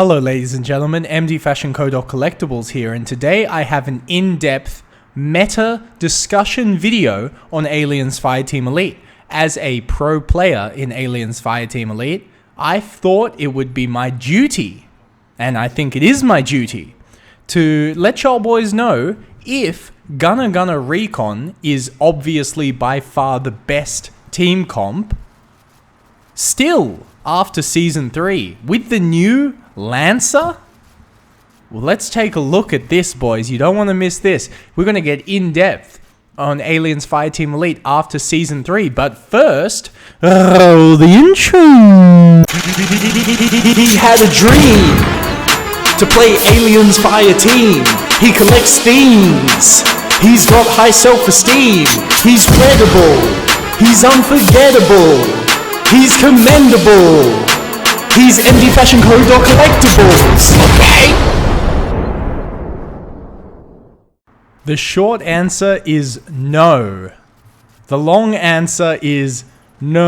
Hello ladies and gentlemen, MDfashionco.collectibles here, and today I have an in-depth meta discussion video on Aliens Fireteam Elite. As a pro player in Aliens Fireteam Elite, I thought it would be my duty, and I think it is my duty, to let y'all boys know if Gunner Recon is obviously by far the best team comp, still after Season 3, with the new Lancer? Well, let's take a look at this, boys. You don't want to miss this. We're going to get in-depth on Aliens Fireteam Elite after Season 3. But first, the intro. He had a dream to play Aliens Fireteam. He collects themes. He's got high self-esteem. He's credible. He's unforgettable. He's commendable. He's MDfashionco.collectibles. Okay? The short answer is no. The long answer is no.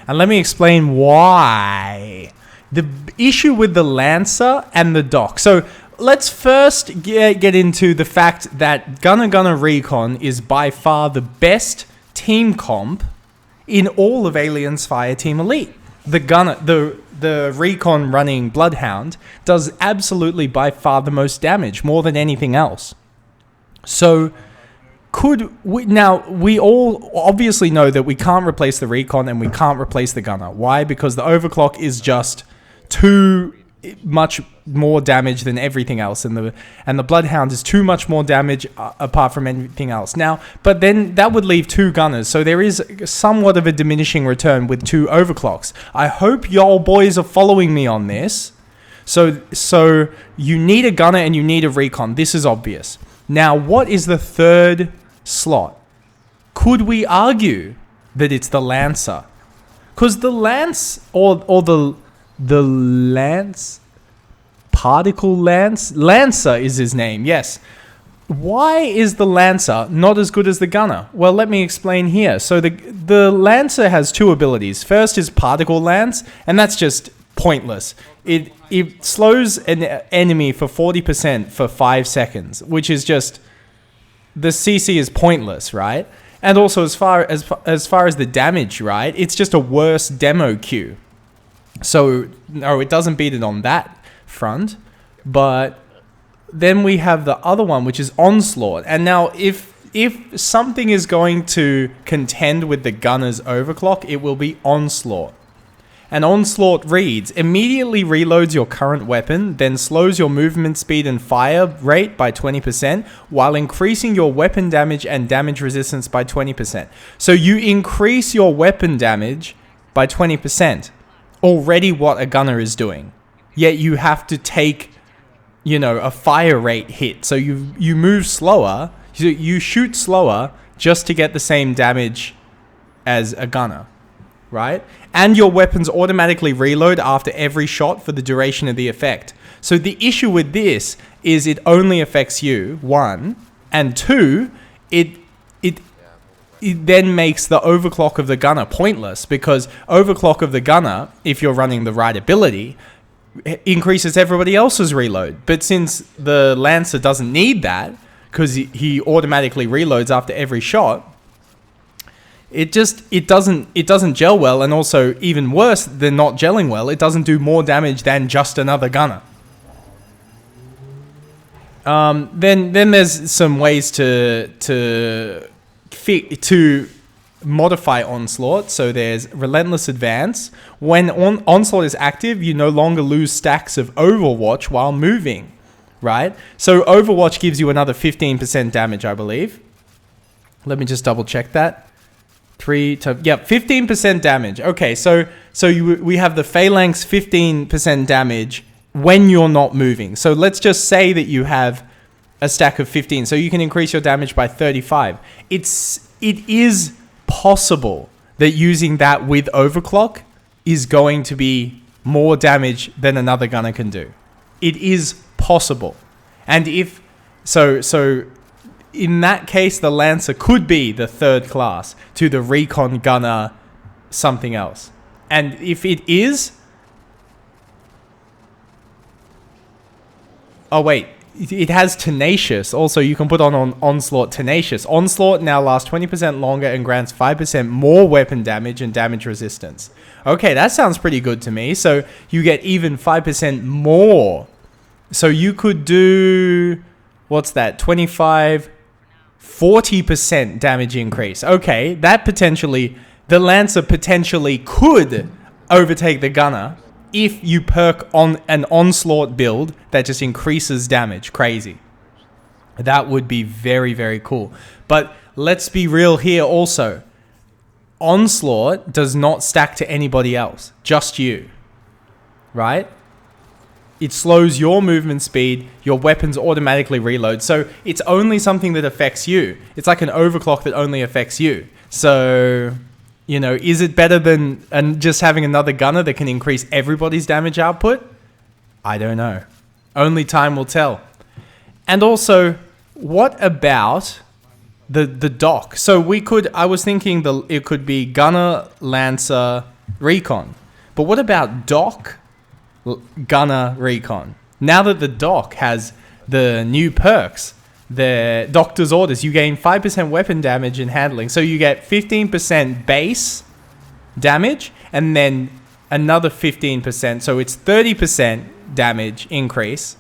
And let me explain why. The issue with the Lancer and the Doc. So let's first get into the fact that Gunner Recon is by far the best team comp in all of Aliens Fireteam Elite. The Recon running Bloodhound does absolutely by far the most damage, more than anything else. So we all obviously know that we can't replace the Recon and we can't replace the Gunner. Why? Because the overclock is just too much more damage than everything else, and the Bloodhound is too much more damage apart from anything else. Now, but then that would leave two Gunners, so there is somewhat of a diminishing return with two overclocks. I hope y'all boys are following me on this. So you need a Gunner and you need a Recon. This is obvious. Now, what is the third slot? Could we argue that it's the Lancer? Because the Lance or the Lance, Particle Lance? Lancer is his name, yes. Why is the Lancer not as good as the Gunner? Well, let me explain here. So the Lancer has two abilities. First is Particle Lance, and that's just pointless. It slows an enemy for 40% for 5 seconds, which is just, the CC is pointless, right? And also as far as the damage, right? It's just a worse demo queue. So, no, it doesn't beat it on that front. But then we have the other one, which is Onslaught. And now, if something is going to contend with the Gunner's overclock, it will be Onslaught. And Onslaught reads, immediately reloads your current weapon, then slows your movement speed and fire rate by 20%, while increasing your weapon damage and damage resistance by 20%. So you increase your weapon damage by 20%. Already what a Gunner is doing, yet you have to take, a fire rate hit. So you move slower, you shoot slower just to get the same damage as a Gunner, right? And your weapons automatically reload after every shot for the duration of the effect. So the issue with this is it only affects you, one, and two, it then makes the overclock of the Gunner pointless, because overclock of the Gunner, if you're running the right ability, increases everybody else's reload. But since the Lancer doesn't need that, because he automatically reloads after every shot, it doesn't gel well. And also, even worse than not gelling well, it doesn't do more damage than just another Gunner. Then there's some ways to modify Onslaught. So there's Relentless Advance. When Onslaught is active, you no longer lose stacks of Overwatch while moving, right? So Overwatch gives you another 15% damage, I believe. Let me just double check that. 15% damage. Okay, so we have the Phalanx 15% damage when you're not moving. So let's just say that you have a stack of 15, so you can increase your damage by 35. It is possible that using that with overclock is going to be more damage than another Gunner can do. It is possible. And if so in that case, the Lancer could be the third class to the Recon Gunner something else. And if it is... Oh, wait. It has Tenacious. Also, you can put on Onslaught Tenacious. Onslaught now lasts 20% longer and grants 5% more weapon damage and damage resistance. Okay, that sounds pretty good to me. So you get even 5% more. So you could do... What's that? 25... 40% damage increase. Okay, that potentially... The Lancer potentially could overtake the Gunner if you perk on an Onslaught build that just increases damage. Crazy. That would be very, very cool. But let's be real here also. Onslaught does not stack to anybody else. Just you. Right? It slows your movement speed. Your weapons automatically reload. So it's only something that affects you. It's like an overclock that only affects you. So... You know, is it better than just having another gunner that can increase everybody's damage output? I don't know. Only time will tell. And also, what about the dock? So I was thinking it could be Gunner, Lancer, Recon. But what about Dock, Gunner, Recon? Now that the Dock has the new perks, the Doctor's Orders, you gain 5% weapon damage and handling. So you get 15% base damage and then another 15%. So it's 30% damage increase.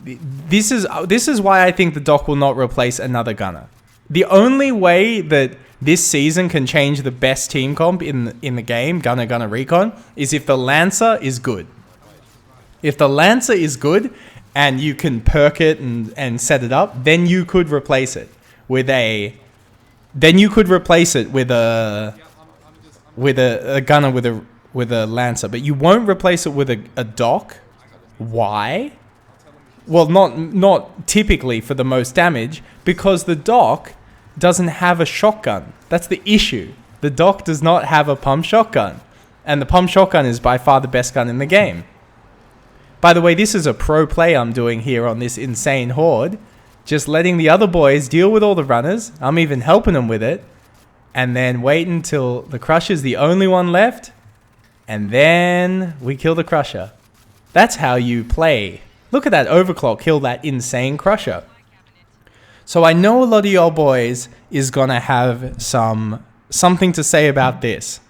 This is why I think the Dock will not replace another Gunner. The only way that this season can change the best team comp in the game, Gunner, Recon, is if the Lancer is good. If the Lancer is good, and you can perk it and set it up, then you could replace it with a Gunner with a Lancer, but you won't replace it with a Dock. Why? Well, not typically for the most damage, because the Dock doesn't have a shotgun. That's the issue. The Dock does not have a pump shotgun, and the pump shotgun is by far the best gun in the game. By the way, this is a pro play I'm doing here on this insane horde. Just letting the other boys deal with all the runners. I'm even helping them with it. And then wait until the Crusher's the only one left. And then we kill the Crusher. That's how you play. Look at that overclock kill that insane Crusher. So I know a lot of y'all boys is going to have something to say about this.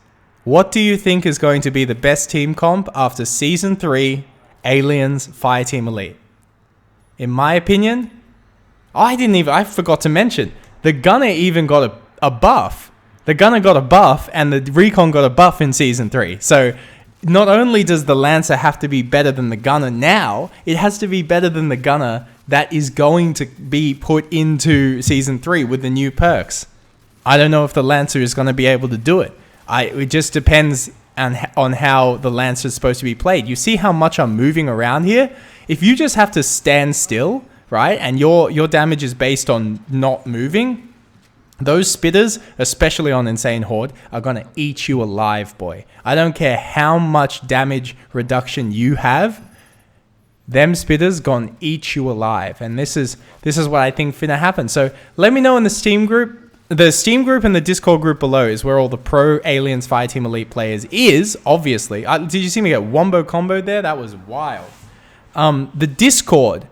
What do you think is going to be the best team comp after Season 3... Aliens Fireteam Elite? In my opinion, I forgot to mention, the Gunner even got a buff. The Gunner got a buff and the Recon got a buff in Season 3. So not only does the Lancer have to be better than the Gunner now, it has to be better than the Gunner that is going to be put into Season 3 with the new perks. I don't know if the Lancer is going to be able to do it. It just depends on how the Lancer is supposed to be played. You see how much I'm moving around here? If you just have to stand still, right, and your damage is based on not moving, those spitters, especially on Insane Horde, are going to eat you alive, boy. I don't care how much damage reduction you have, them spitters gonna eat you alive. And this is what I think finna happen. So let me know in the Steam group. The Steam group and the Discord group below is where all the pro Aliens Fireteam Elite players is, obviously. Did you see me get wombo comboed there? That was wild. The Discord,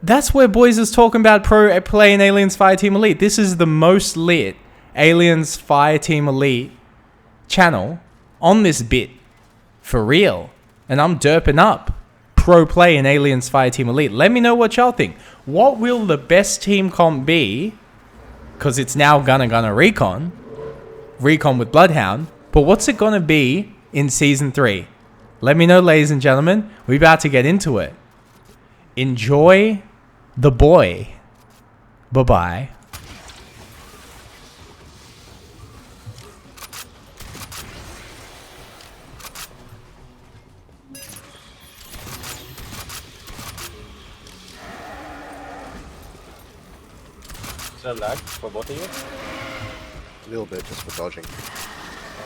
that's where boys is talking about pro playing Aliens Fireteam Elite. This is the most lit Aliens Fireteam Elite channel on this bit. For real. And I'm derping up pro play in Aliens Fireteam Elite. Let me know what y'all think. What will the best team comp be? Because it's now Gunner Recon with Bloodhound. But what's it going to be in Season 3? Let me know, ladies and gentlemen. We're about to get into it. Enjoy the boy. Bye-bye. Is there lag for both of you? A little bit, just for dodging.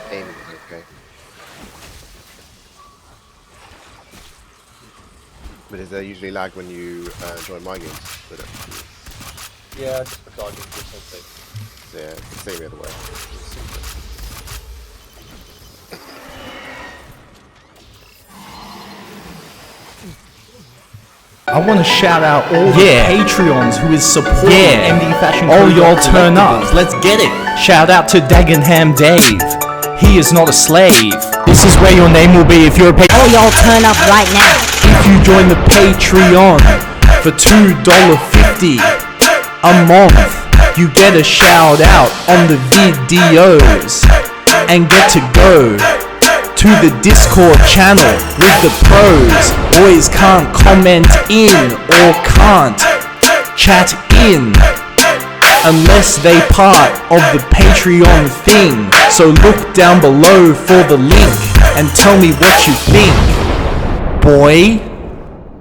Aiming is okay. But is there usually lag when you join my games with it? Yeah, just for dodging, just in case. Yeah, it's the same the other way. I want to shout out all the Patreons who is supporting MDfashionco. All y'all turn up. Let's get it. Shout out to Dagenham Dave. He is not a slave. This is where your name will be if you're a patron. All y'all turn up right now. If you join the Patreon for $2.50 a month, you get a shout out on the videos and get to go to the Discord channel with the pros. Boys can't comment in or can't chat in unless they part of the Patreon thing. So look down below for the link and tell me what you think, boy.